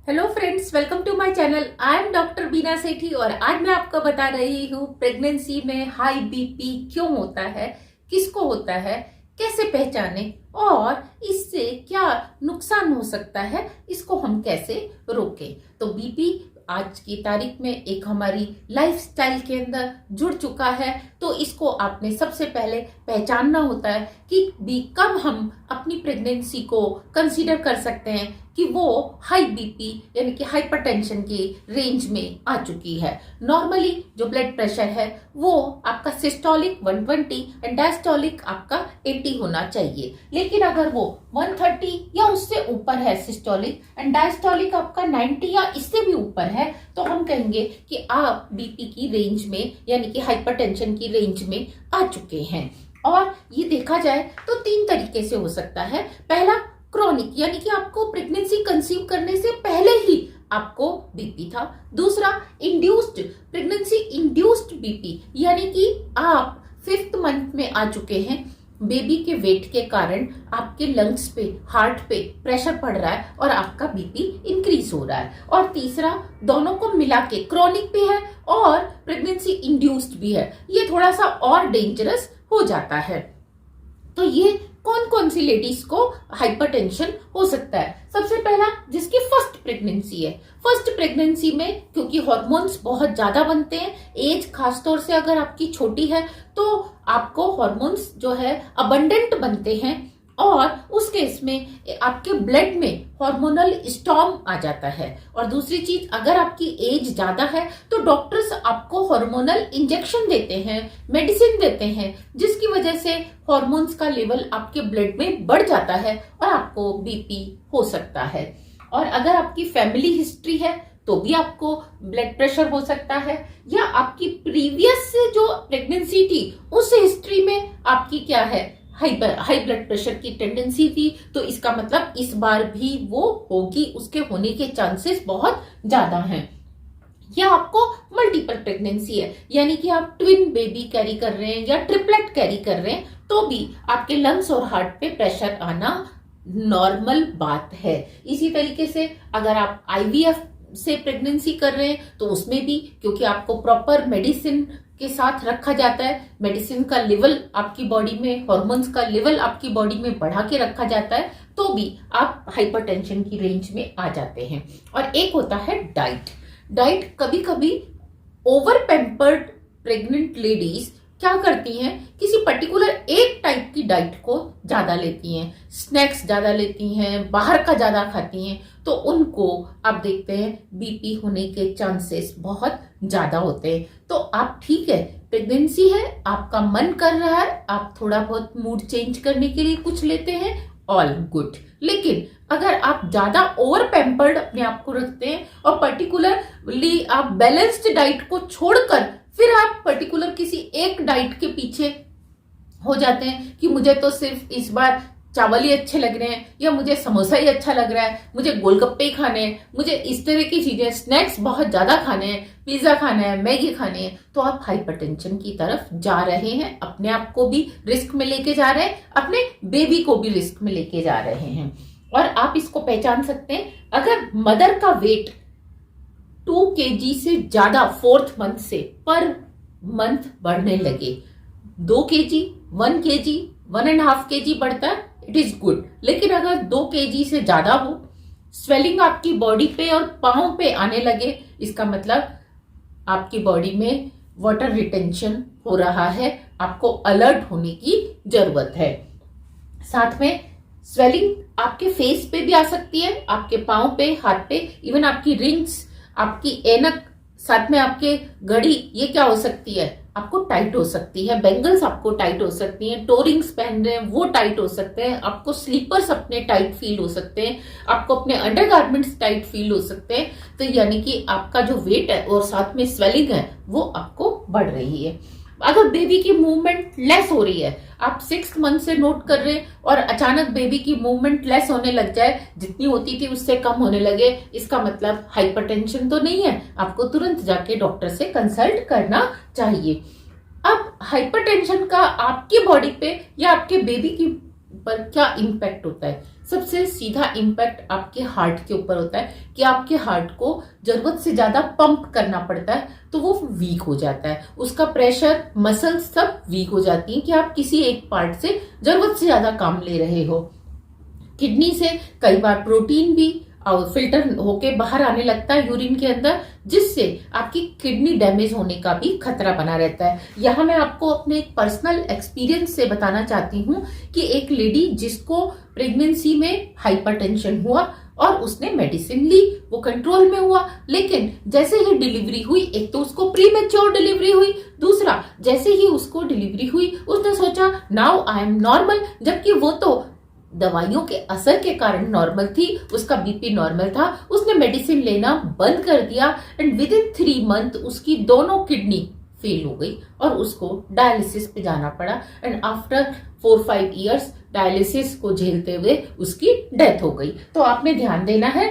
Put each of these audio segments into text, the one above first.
Hello friends, welcome to my channel. I am doctor Beena Sethi और आज मैं आपको बता रही हूँ प्रेगनेंसी में हाई बीपी क्यों होता है, किसको होता है, कैसे पहचाने और इससे क्या नुकसान हो सकता है, इसको हम कैसे रोकें। तो बीपी आज की तारीख में एक हमारी लाइफस्टाइल के अंदर जुड़ चुका है, तो इसको आपने सबसे पहले पहचानना होता है कि कब हम अपनी प्रेगनेंसी को कंसीडर कर सकते हैं कि वो हाई बीपी यानी कि हाइपरटेंशन की रेंज में आ चुकी है। नॉर्मली जो ब्लड प्रेशर है वो आपका सिस्टोलिक 120 एंड डायस्टोलिक आपका 80 होना चाहिए, लेकिन अगर वो 130 या उससे ऊपर है सिस्टोलिक एंड डायस्टोलिक आपका 90 या इससे भी ऊपर है, तो हम कहेंगे कि आप बीपी की रेंज में यानी कि हाइपरटेंशन की रेंज में आ चुके हैं। और ये देखा जाए तो 3 तरीके से हो सकता है। पहला, क्रॉनिक यानी कि आपको प्रेगनेंसी कंसीव करने से पहले ही आपको बीपी था। दूसरा, इंड्यूस्ड प्रेगनेंसी इंड्यूस्ड बीपी यानी कि आप 5th मंथ में आ चुके हैं, बेबी के वेट के कारण आपके लंग्स पे, हार्ट पे प्रेशर पड़ रहा है और आपका बीपी इंक्रीज हो रहा है। और तीसरा, दोनों को मिला के क्रॉनिक भी है और प्रेगनेंसी इंड्यूस्ड भी है, ये थोड़ा सा और डेंजरस हो जाता है। तो ये कौन कौन सी लेडीज को हाइपरटेंशन हो सकता है? सबसे पहला, जिसकी फर्स्ट प्रेगनेंसी है। फर्स्ट प्रेगनेंसी में क्योंकि हार्मोन्स बहुत ज्यादा बनते हैं, एज खासतौर से अगर आपकी छोटी है तो आपको हार्मोन्स जो है अबंडेंट बनते हैं और उस केस में आपके ब्लड में हार्मोनल स्टॉर्म आ जाता है। और दूसरी चीज, अगर आपकी एज ज्यादा है तो डॉक्टर्स आपको हार्मोनल इंजेक्शन देते हैं, मेडिसिन देते हैं, जिसकी वजह से हार्मोन्स का लेवल आपके ब्लड में बढ़ जाता है और आपको बीपी हो सकता है। और अगर आपकी फैमिली हिस्ट्री है तो भी आपको ब्लड प्रेशर हो सकता है, या आपकी प्रीवियस जो प्रेगनेंसी थी उस हिस्ट्री में आपकी क्या है, हाई ब्लड प्रेशर की टेंडेंसी थी, तो इसका मतलब इस बार भी वो होगी, उसके होने के चांसेस बहुत ज्यादा हैं। या आपको मल्टीपल प्रेगनेंसी है यानी कि आप ट्विन बेबी कैरी कर रहे हैं या ट्रिपलेट कैरी कर रहे हैं, तो भी आपके लंग्स और हार्ट पे प्रेशर आना नॉर्मल बात है। इसी तरीके से अगर आप आईवीएफ से प्रेगनेंसी कर रहे हैं तो उसमें भी क्योंकि आपको प्रॉपर मेडिसिन के साथ रखा जाता है, मेडिसिन का लेवल आपकी बॉडी में, हार्मोन्स का लेवल आपकी बॉडी में बढ़ा के रखा जाता है, तो भी आप हाइपरटेंशन की रेंज में आ जाते हैं। और एक होता है डाइट। कभी कभी ओवर पैम्पर्ड प्रेग्नेंट लेडीज क्या करती हैं, किसी पर्टिकुलर एक टाइप की डाइट को ज्यादा लेती हैं, स्नैक्स ज्यादा लेती हैं, बाहर का ज्यादा खाती हैं, तो उनको आप देखते हैं बीपी होने के चांसेस बहुत ज्यादा होते हैं। तो आप ठीक है, प्रेगनेंसी है, आपका मन कर रहा है, आप थोड़ा बहुत मूड चेंज करने के लिए कुछ लेते हैं, ऑल गुड। लेकिन अगर आप ज्यादा ओवर पैम्पर्ड अपने आप को रखते हैं और पर्टिकुलरली आप बैलेंस्ड डाइट को छोड़कर फिर आप पर्टिकुलर किसी एक डाइट के पीछे हो जाते हैं कि मुझे तो सिर्फ इस बार चावल ही अच्छे लग रहे हैं, या मुझे समोसा ही अच्छा लग रहा है, मुझे गोलगप्पे ही खाने हैं, मुझे इस तरह की चीजें, स्नैक्स बहुत ज्यादा खाने हैं, पिज्जा खाना है, मैगी खानी है, तो आप हाइपरटेंशन की तरफ जा रहे हैं। अपने आप को भी रिस्क में लेके जा रहे हैं, अपने बेबी को भी रिस्क में लेके जा रहे हैं। और आप इसको पहचान सकते हैं, अगर मदर का वेट 2 kg से ज्यादा 4th मंथ से पर मंथ बढ़ने लगे, 2 kg, 1 kg, 1.5 kg बढ़ता है, इट इज गुड। लेकिन अगर 2 kg से ज्यादा हो, स्वेलिंग आपकी बॉडी पे और पाँव पे आने लगे, इसका मतलब आपकी बॉडी में वाटर रिटेंशन हो रहा है, आपको अलर्ट होने की जरूरत है। साथ में स्वेलिंग आपके फेस पे भी आ सकती है, आपके पाँव पे, हाथ पे, इवन आपकी रिंग्स, आपकी एनक, साथ में आपके घड़ी, ये क्या हो सकती है, आपको टाइट हो सकती है, बैंगल्स आपको टाइट हो सकती हैं, टोरिंग्स पहन रहे हैं वो टाइट हो सकते हैं, आपको स्लीपर्स अपने टाइट फील हो सकते हैं, आपको अपने अंडरगारमेंट्स टाइट फील हो सकते हैं। तो यानी कि आपका जो वेट है और साथ में स्वेलिंग है वो आपको बढ़ रही है। अगर बेबी की मूवमेंट लेस हो रही है, आप 6th मंथ से नोट कर रहे हैं और अचानक बेबी की मूवमेंट लेस होने लग जाए, जितनी होती थी उससे कम होने लगे, इसका मतलब हाइपरटेंशन तो नहीं है, आपको तुरंत जाके डॉक्टर से कंसल्ट करना चाहिए। अब हाइपरटेंशन का आपकी बॉडी पे या आपके बेबी की पर क्या इम्पैक्ट होता है? सबसे सीधा इम्पैक्ट आपके हार्ट के ऊपर होता है कि आपके हार्ट को जरूरत से ज्यादा पंप करना पड़ता है, तो वो वीक हो जाता है, उसका प्रेशर, मसल सब वीक हो जाती है कि आप किसी एक पार्ट से जरूरत से ज्यादा काम ले रहे हो। किडनी से कई बार प्रोटीन भी फिल्टर होके बाहर आने लगता है यूरिन के अंदर, जिससे आपकी किडनी डैमेज होने का भी खतरा बना रहता है। यहाँ मैं आपको अपने एक पर्सनल एक्सपीरियंस से बताना चाहती हूँ कि एक लेडी जिसको प्रेगनेंसी में हाइपरटेंशन हुआ और उसने मेडिसिन ली, वो कंट्रोल में हुआ, लेकिन जैसे ही डिलीवरी हुई, एक तो उसको प्रीमेच्योर डिलीवरी हुई, दूसरा जैसे ही उसको डिलीवरी हुई उसने सोचा नाउ आई एम नॉर्मल, जबकि वो तो दवाइयों के असर के कारण नॉर्मल थी, उसका बीपी नॉर्मल था। उसने मेडिसिन लेना बंद कर दिया एंड विद इन 3 मंथ उसकी दोनों किडनी फेल हो गई और उसको डायलिसिस पे जाना पड़ा एंड आफ्टर 4-5 इयर्स डायलिसिस को झेलते हुए उसकी डेथ हो गई। तो आपने ध्यान देना है,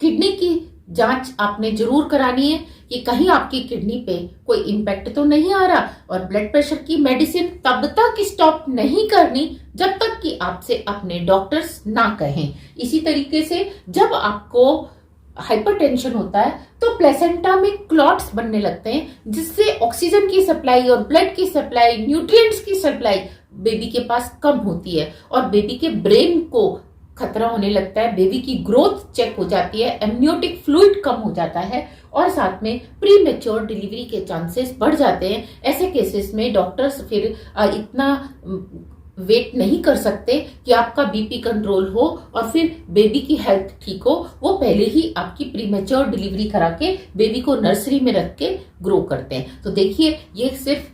किडनी की जांच आपने जरूर करानी है कि कहीं आपकी किडनी पे कोई इम्पैक्ट तो नहीं आ रहा, और ब्लड प्रेशर की मेडिसिन तब तक स्टॉप नहीं करनी जब तक कि आपसे अपने डॉक्टर्स ना कहें। इसी तरीके से जब आपको हाइपरटेंशन होता है तो प्लेसेंटा में क्लॉट्स बनने लगते हैं, जिससे ऑक्सीजन की सप्लाई और ब्लड की सप्लाई, न्यूट्रिएंट्स की सप्लाई बेबी के पास कम होती है और बेबी के ब्रेन को खतरा होने लगता है, बेबी की ग्रोथ चेक हो जाती है, एमनियोटिक फ्लूइड कम हो जाता है और साथ में प्री मेच्योर डिलीवरी के चांसेस बढ़ जाते हैं। ऐसे केसेस में डॉक्टर्स फिर इतना वेट नहीं कर सकते कि आपका बीपी कंट्रोल हो और फिर बेबी की हेल्थ ठीक हो, वो पहले ही आपकी प्रीमेच्योर डिलीवरी करा के बेबी को नर्सरी में रख के ग्रो करते हैं। तो देखिए, ये सिर्फ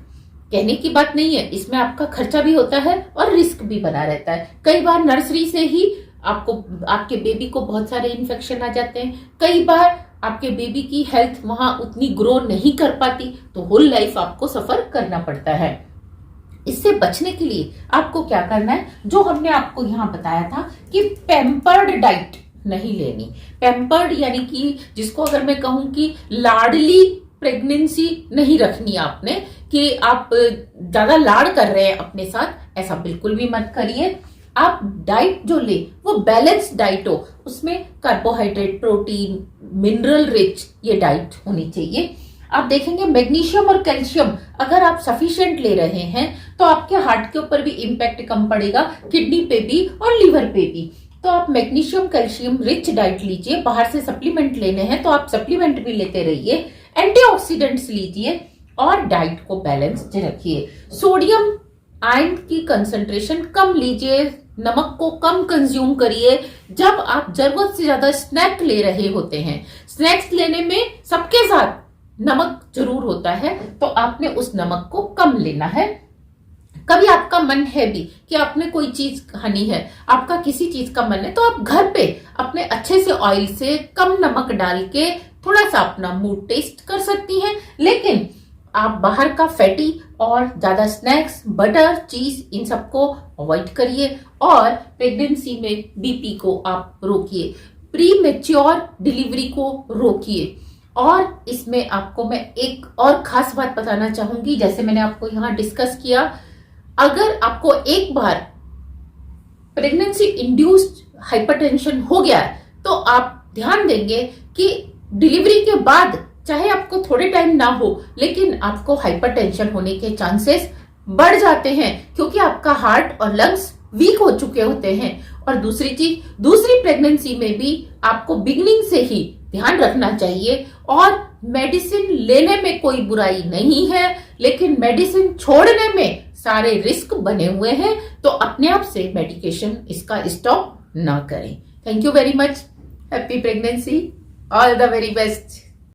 कहने की बात नहीं है, इसमें आपका खर्चा भी होता है और रिस्क भी बना रहता है। कई बार नर्सरी से ही आपके बेबी को बहुत सारे इन्फेक्शन आ जाते हैं, कई बार आपके बेबी की हेल्थ वहां उतनी ग्रो नहीं कर पाती, तो होल लाइफ आपको सफर करना पड़ता है। इससे बचने के लिए आपको क्या करना है, जो हमने आपको यहाँ बताया था कि पैम्पर्ड डाइट नहीं लेनी। पैम्पर्ड यानी कि जिसको अगर मैं कहूं कि लाडली प्रेगनेंसी नहीं रखनी आपने, कि आप ज्यादा लाड़ कर रहे हैं अपने साथ, ऐसा बिल्कुल भी मत करिए। आप डाइट जो ले वो बैलेंस डाइट हो, उसमें कार्बोहाइड्रेट, प्रोटीन, मिनरल रिच ये डाइट होनी चाहिए। आप देखेंगे मैग्नीशियम और कैल्शियम अगर आप सफिशिएंट ले रहे हैं तो आपके हार्ट के ऊपर भी इम्पैक्ट कम पड़ेगा, किडनी पे भी और लीवर पे भी। तो आप मैग्नीशियम कैल्शियम रिच डाइट लीजिए। बाहर से सप्लीमेंट लेने हैं तो आप सप्लीमेंट भी लेते रहिए, एंटीऑक्सीडेंट्स लीजिए और डाइट को बैलेंस रखिए। सोडियम आयरन की कंसंट्रेशन कम लीजिए, नमक को कम कंज्यूम करिए। जब आप जरूरत से ज्यादा स्नैक ले रहे होते हैं, स्नैक्स लेने में सबके साथ नमक जरूर होता है, तो आपने उस नमक को कम लेना है। कभी आपका मन है भी कि आपने कोई चीज खानी है, आपका किसी चीज का मन है, तो आप घर पे अपने अच्छे से ऑयल से कम नमक डाल के थोड़ा सा अपना मूड टेस्ट कर सकती हैं। लेकिन आप बाहर का फैटी और ज्यादा स्नैक्स, बटर, चीज, इन सबको अवॉइड करिए और प्रेगनेंसी में बीपी को आप रोकिए, प्री मेच्योर डिलीवरी को रोकिए। और इसमें आपको मैं एक और खास बात बताना चाहूंगी, जैसे मैंने आपको यहाँ डिस्कस किया, अगर आपको एक बार प्रेगनेंसी इंड्यूस्ड हाइपरटेंशन हो गया है तो आप ध्यान देंगे कि डिलीवरी के बाद चाहे आपको थोड़े टाइम ना हो, लेकिन आपको हाइपरटेंशन होने के चांसेस बढ़ जाते हैं, क्योंकि आपका हार्ट और लंग्स वीक हो चुके होते हैं। और दूसरी चीज, दूसरी प्रेगनेंसी में भी आपको बिगनिंग से ही ध्यान रखना चाहिए। और मेडिसिन लेने में कोई बुराई नहीं है, लेकिन मेडिसिन छोड़ने में सारे रिस्क बने हुए हैं, तो अपने आप से मेडिकेशन इसका स्टॉप ना करें। Thank you very much. Happy pregnancy, all the very best.